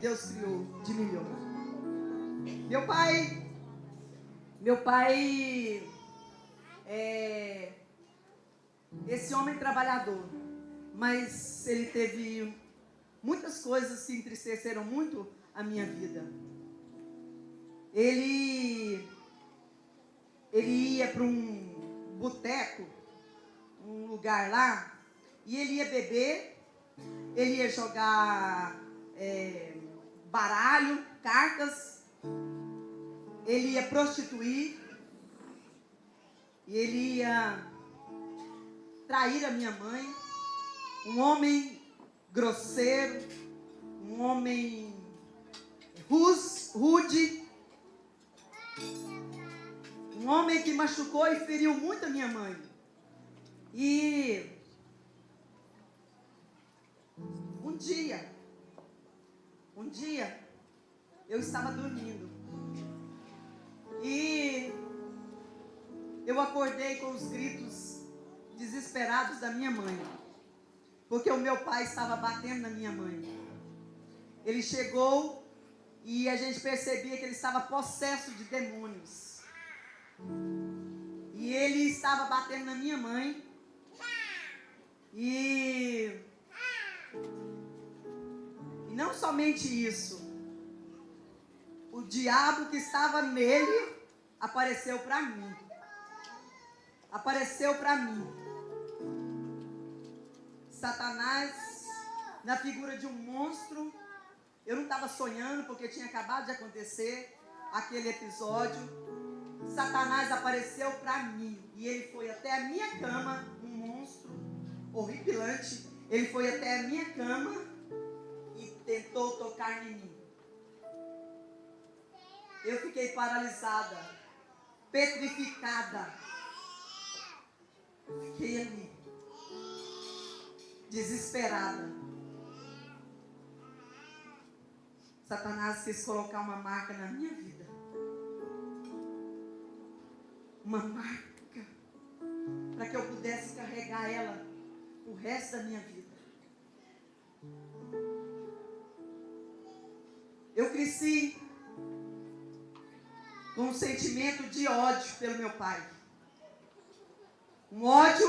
Deus criou de melhor. Meu pai é esse homem trabalhador, mas ele teve muitas coisas que entristeceram muito a minha vida. Ele ia para um boteco, um lugar lá, e ele ia beber, ele ia jogar baralho, cartas, ele ia prostituir, e ele ia trair a minha mãe. Um homem grosseiro, um homem rude, um homem que machucou e feriu muito a minha mãe. E um dia eu estava dormindo e eu acordei com os gritos desesperados da minha mãe, porque o meu pai estava batendo na minha mãe. Ele chegou e a gente percebia que ele estava possesso de demônios. E ele estava batendo na minha mãe. E não somente isso, o diabo que estava nele apareceu para mim. Satanás, na figura de um monstro. Eu não estava sonhando, porque tinha acabado de acontecer aquele episódio. Satanás apareceu para mim e ele foi até a minha cama, um monstro horripilante. Ele foi até a minha cama e tentou tocar em mim. Eu fiquei paralisada, petrificada. Fiquei ali, desesperada. Satanás quis colocar uma marca na minha vida. Uma marca para que eu pudesse carregar ela o resto da minha vida. Eu cresci com um sentimento de ódio pelo meu pai. Um ódio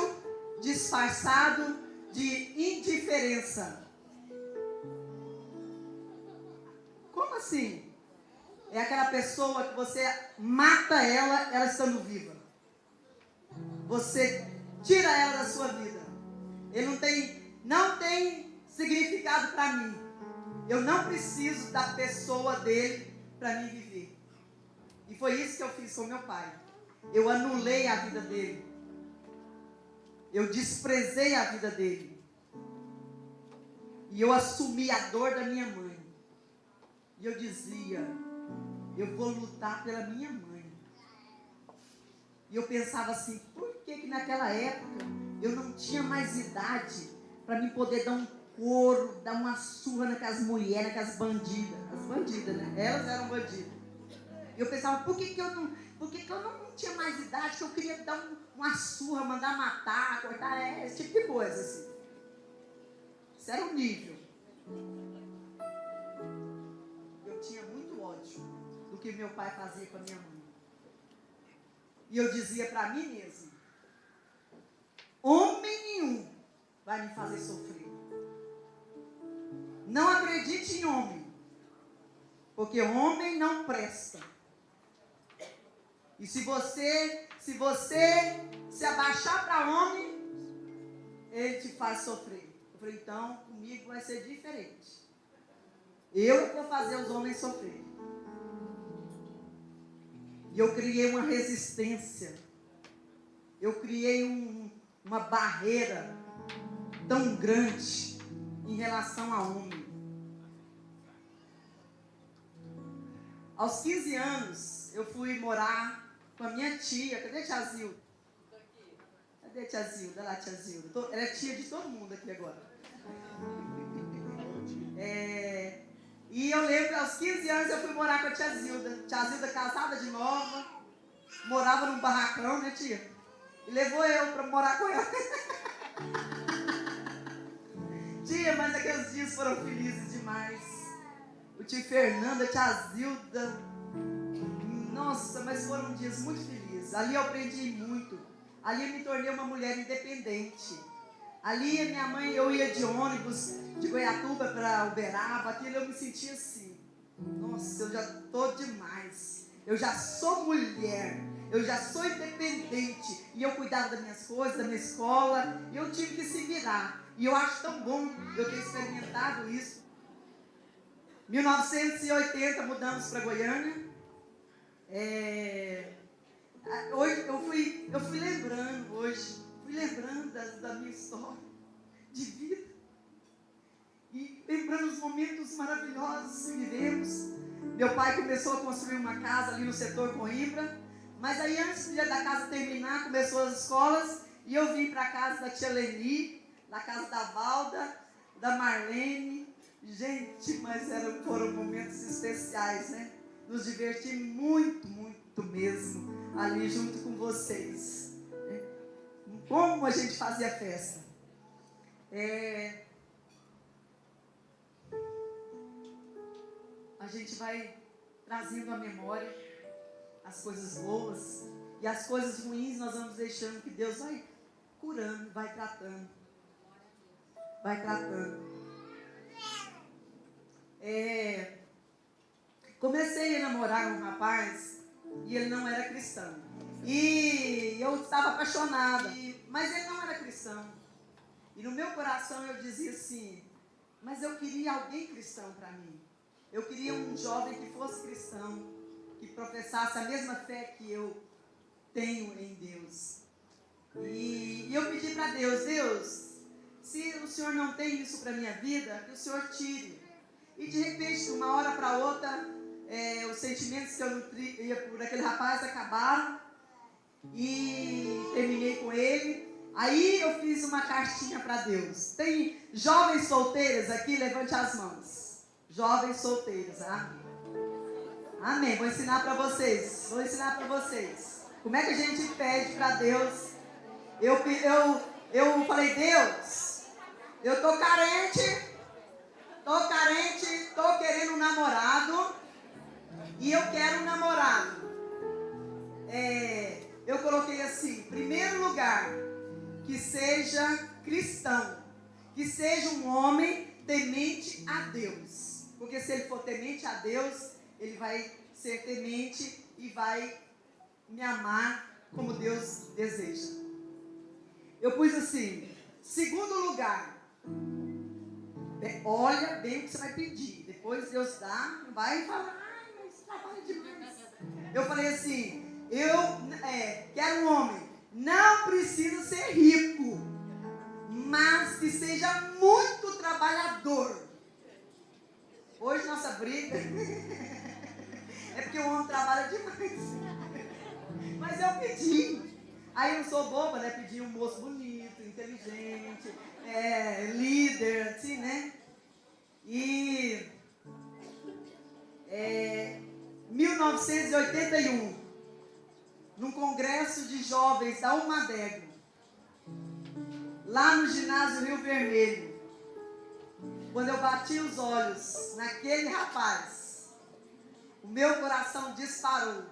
disfarçado de indiferença. Como assim? É aquela pessoa que você mata ela estando viva. Você tira ela da sua vida. Ele não tem significado para mim. Eu não preciso da pessoa dele para mim viver. E foi isso que eu fiz com meu pai. Eu anulei a vida dele. Eu desprezei a vida dele. E eu assumi a dor da minha mãe. E eu dizia, eu vou lutar pela minha mãe. E eu pensava assim, por que naquela época eu não tinha mais idade para me poder dar um couro, dar uma surra naquelas mulheres, naquelas bandidas. As bandidas, né? Elas eram bandidas. E eu pensava, por que eu não tinha mais idade, que eu queria dar uma surra, mandar matar, cortar, esse tipo de coisa, assim. Isso era o nível. Eu tinha muito ódio do que meu pai fazia com a minha mãe. E eu dizia para mim mesmo, homem nenhum vai me fazer sofrer. Não acredite em homem, porque homem não presta. E se você se abaixar para homem, ele te faz sofrer. Eu falei, então comigo vai ser diferente. Eu vou fazer os homens sofrer. E eu criei uma resistência. Eu criei uma barreira tão grande em relação a homem. Aos 15 anos, eu fui morar com a minha tia. Cadê a tia Zilda? Cadê a tia Zilda? Olha lá a tia Zilda. Ela é tia de todo mundo aqui agora. E eu lembro que aos 15 anos eu fui morar com a tia Zilda. Tia Zilda casada de nova. Morava num barracão, né, tia? E levou eu para morar com ela. Tia, mas aqueles dias foram felizes demais. o tio Fernando, a tia Zilda. Nossa, mas foram dias muito felizes. Ali eu aprendi muito. Ali eu me tornei uma mulher independente. Ali minha mãe, eu ia de ônibus de Goiatuba para Uberaba, aquilo eu me sentia assim. Nossa, eu já estou demais. Eu já sou mulher. Eu já sou independente. E eu cuidava das minhas coisas, da minha escola. E eu tive que se virar. E eu acho tão bom eu ter experimentado isso. 1980 mudamos para Goiânia. Hoje eu fui lembrando hoje. Fui lembrando da minha história de vida. E lembrando os momentos maravilhosos que vivemos. Meu pai começou a construir uma casa ali no setor Coimbra. Mas aí antes da casa terminar, começou as escolas. E eu vim para a casa da tia Leni, da casa da Valda, da Marlene. Gente, mas foram momentos especiais, né? Nos diverti muito, muito mesmo ali junto com vocês. Como a gente fazia festa. A gente vai trazendo à memória as coisas boas e as coisas ruins nós vamos deixando que Deus vai curando, vai tratando. Vai tratando. Comecei a namorar um rapaz e ele não era cristão. E eu estava apaixonada, mas ele não era cristão. E no meu coração eu dizia assim, mas eu queria alguém cristão para mim. Eu queria um jovem que fosse cristão, que professasse a mesma fé que eu tenho em Deus. E eu pedi para Deus, se o Senhor não tem isso para a minha vida, que o Senhor tire. E de repente, de uma hora para outra, os sentimentos que eu nutria por aquele rapaz acabaram. E terminei com ele. Aí eu fiz uma cartinha para Deus. Tem jovens solteiras aqui? Levante as mãos. Jovens solteiras, amém. Amém, vou ensinar para vocês. Como é que a gente pede para Deus? Eu falei, Deus, eu estou carente, estou querendo um namorado. E eu quero um namorado. Eu coloquei assim, em primeiro lugar, que seja cristão, que seja um homem temente a Deus, porque se ele for temente a Deus, ele vai ser temente e vai me amar como Deus deseja. Eu pus assim, segundo lugar, olha bem o que você vai pedir, depois Deus dá, não vai falar, mas trabalha demais. Eu falei assim, quero um homem, não precisa ser rico, mas que seja muito trabalhador. Hoje nossa briga é porque o homem trabalha demais. Mas eu pedi. Aí eu não sou boba, né? Pedi um moço bonito, inteligente, líder, assim, né? E 1981, num congresso de jovens da Umadego, lá no ginásio Rio Vermelho, quando eu bati os olhos naquele rapaz, o meu coração disparou.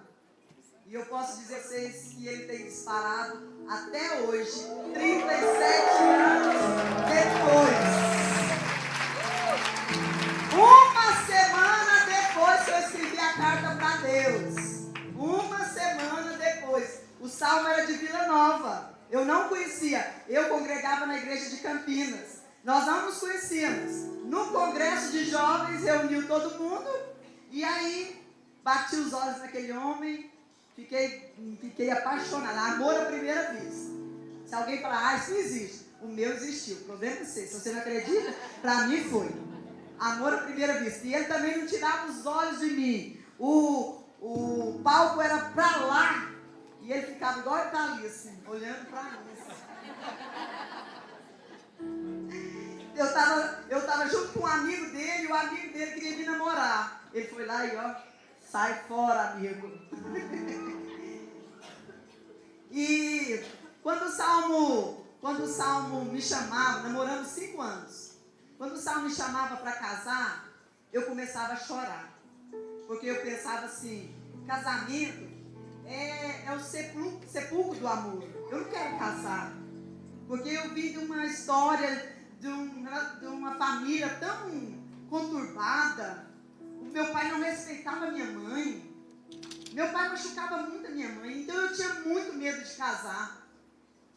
E eu posso dizer a vocês que ele tem disparado até hoje, 37 anos depois. Uma semana depois que eu escrevi a carta para Deus. Uma semana depois. O Salmo era de Vila Nova. Eu não conhecia. Eu congregava na igreja de Campinas. Nós não nos conhecíamos. No congresso de jovens, reuniu todo mundo. E aí, bati os olhos naquele homem. Fiquei apaixonada. Amor à primeira vista. Se alguém falar, isso não existe. O meu existiu. O problema é você. Se você não acredita, para mim foi. Amor à primeira vista. E ele também não tirava os olhos de mim. O palco era para lá. E ele ficava igual ele está ali, assim, olhando para mim. Eu estava junto com um amigo dele. E o amigo dele queria me namorar. Ele foi lá e sai fora, amigo. E quando o Salmo me chamava, namoramos 5 anos. Quando o Salmo me chamava para casar, eu começava a chorar. Porque eu pensava assim, casamento é o sepulcro do amor. Eu não quero casar. Porque eu vi de uma história de uma família tão conturbada. O meu pai não respeitava a minha mãe. Meu pai machucava muito a minha mãe. Então eu tinha muito medo de casar.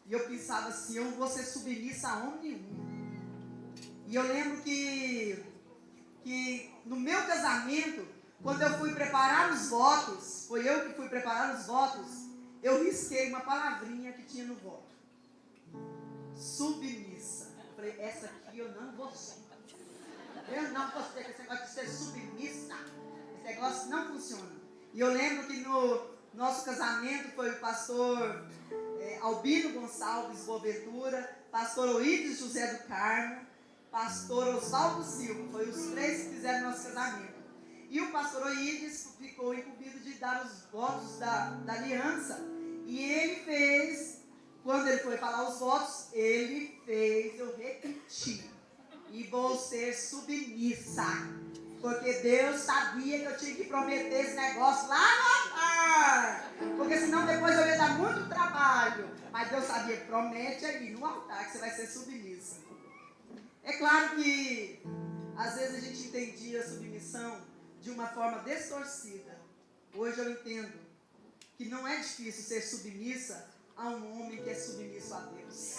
E eu pensava assim, eu não vou ser submissa a homem nenhum. E eu lembro que no meu casamento, quando eu fui preparar os votos, foi eu que fui preparar os votos, eu risquei uma palavrinha que tinha no voto. Submissa. Eu falei, essa aqui eu não vou ser. Eu não vou ser, esse negócio de ser submissa. Esse negócio não funciona. E eu lembro que no nosso casamento foi o pastor Albino Gonçalves Boaventura, pastor Oídes José do Carmo, pastor Oswaldo Silva. Foi os três que fizeram nosso casamento. E o pastor Oídes ficou incumbido de dar os votos da aliança. E ele fez, quando ele foi falar os votos, ele fez eu repetir. E vou ser submissa. Porque Deus sabia que eu tinha que prometer esse negócio lá no altar. Porque senão depois eu ia dar muito trabalho. Mas Deus sabia, promete ali no altar que você vai ser submissa. É claro que às vezes a gente entendia a submissão de uma forma distorcida. Hoje eu entendo que não é difícil ser submissa a um homem que é submisso a Deus.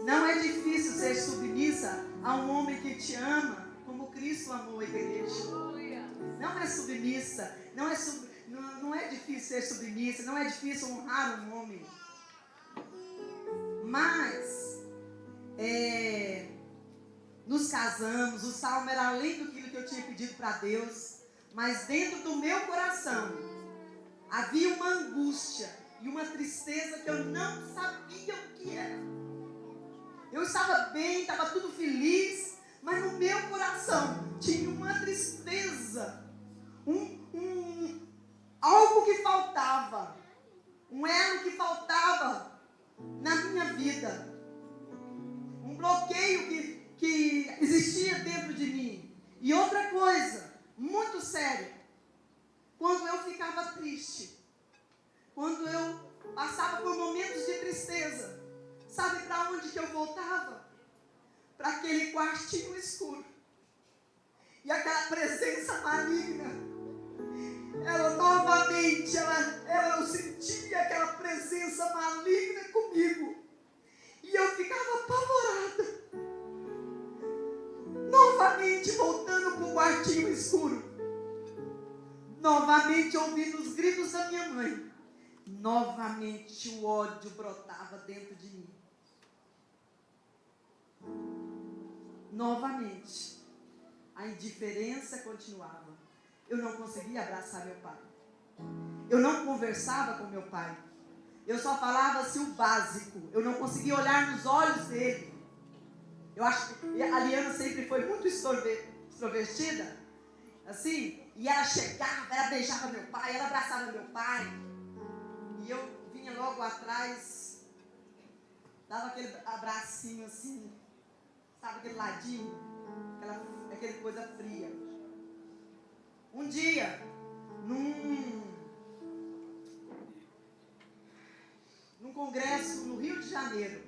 Não é difícil ser submissa a um homem que te ama como Cristo amou a igreja. Não é submissa, não é difícil ser submissa, não é difícil honrar um homem. Mas nos casamos, o salmo era além do que eu tinha pedido para Deus, mas dentro do meu coração havia uma angústia e uma tristeza que eu não sabia o que era. Eu estava bem, estava tudo feliz, mas no meu coração tinha uma tristeza, algo que faltava, um elo que faltava na minha vida, um bloqueio que existia dentro de mim. E outra coisa, muito séria, quando eu ficava triste, quando eu passava por momentos de tristeza, sabe para onde que eu voltava? Para aquele quartinho escuro. E aquela presença maligna, ela novamente, eu sentia aquela presença maligna comigo. E eu ficava apavorada. Novamente voltando para o quartinho escuro. Novamente ouvindo os gritos da minha mãe. Novamente o ódio brotava dentro de mim. Novamente a indiferença continuava. Eu não conseguia abraçar meu pai. Eu não conversava com meu pai. Eu só falava assim o básico. Eu não conseguia olhar nos olhos dele. Eu acho que a Liana sempre foi muito extrovertida. Assim, e ela chegava, ela beijava meu pai, ela abraçava meu pai. E eu vinha logo atrás, dava aquele abracinho assim, sabe, aquele ladinho, aquela coisa fria. Um dia, num congresso no Rio de Janeiro,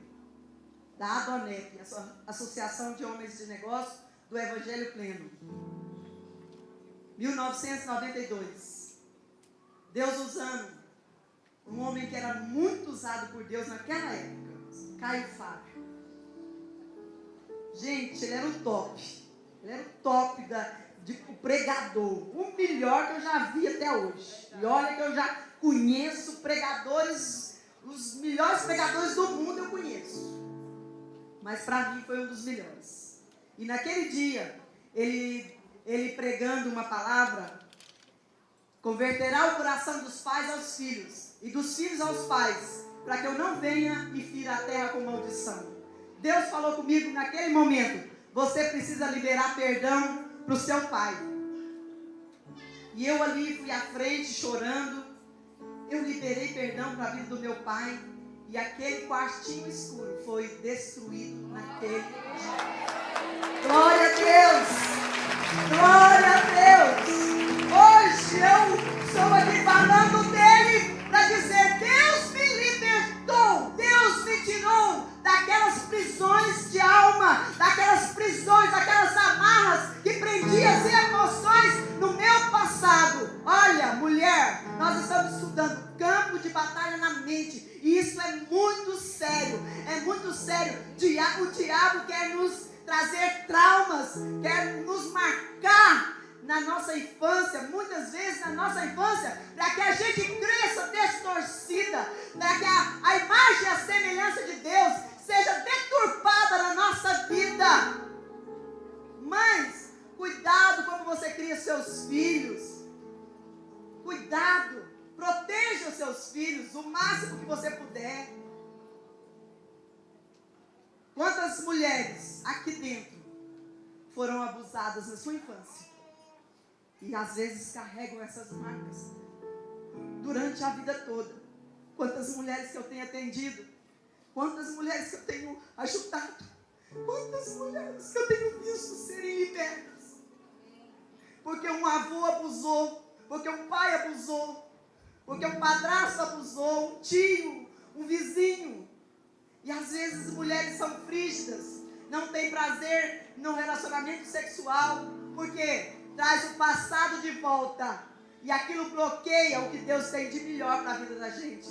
da ADONEP, Associação de Homens de Negócio do Evangelho Pleno, 1992, Deus usando um homem que era muito usado por Deus naquela época, Caio Fábio. Gente, ele era o top. Ele era o top o pregador. O melhor que eu já vi até hoje. E olha que eu já conheço pregadores, os melhores pregadores do mundo eu conheço. Mas para mim foi um dos melhores. E naquele dia, ele pregando uma palavra, converterá o coração dos pais aos filhos, e dos filhos aos pais, para que eu não venha e fira a terra com maldição. Deus falou comigo naquele momento, você precisa liberar perdão para o seu pai. E eu ali fui à frente chorando, eu liberei perdão para a vida do meu pai, e aquele quartinho escuro foi destruído naquele dia. Glória a Deus! Glória a Deus. Hoje eu estou aqui falando dele para dizer: Deus me libertou, Deus me tirou daquelas prisões de alma, daquelas prisões, daquelas amarras que prendiam as emoções no meu passado. Olha, mulher, nós estamos estudando campo de batalha na mente, e isso é muito sério, é muito sério. O diabo quer nos trazer traumas, quer nos marcar na nossa infância, muitas vezes na nossa infância, para que a gente cresça distorcida, para que a imagem e a semelhança de Deus seja deturpada na nossa vida. Mães, cuidado como você cria seus filhos. Cuidado, proteja os seus filhos o máximo que você puder. Quantas mulheres aqui dentro foram abusadas na sua infância? E às vezes carregam essas marcas durante a vida toda. Quantas mulheres que eu tenho atendido, quantas mulheres que eu tenho ajudado, quantas mulheres que eu tenho visto serem libertas. Porque um avô abusou, porque um pai abusou, porque um padrasto abusou, um tio, um vizinho. E às vezes mulheres são frígidas, não têm prazer no relacionamento sexual, porque traz o passado de volta, e aquilo bloqueia o que Deus tem de melhor para a vida da gente.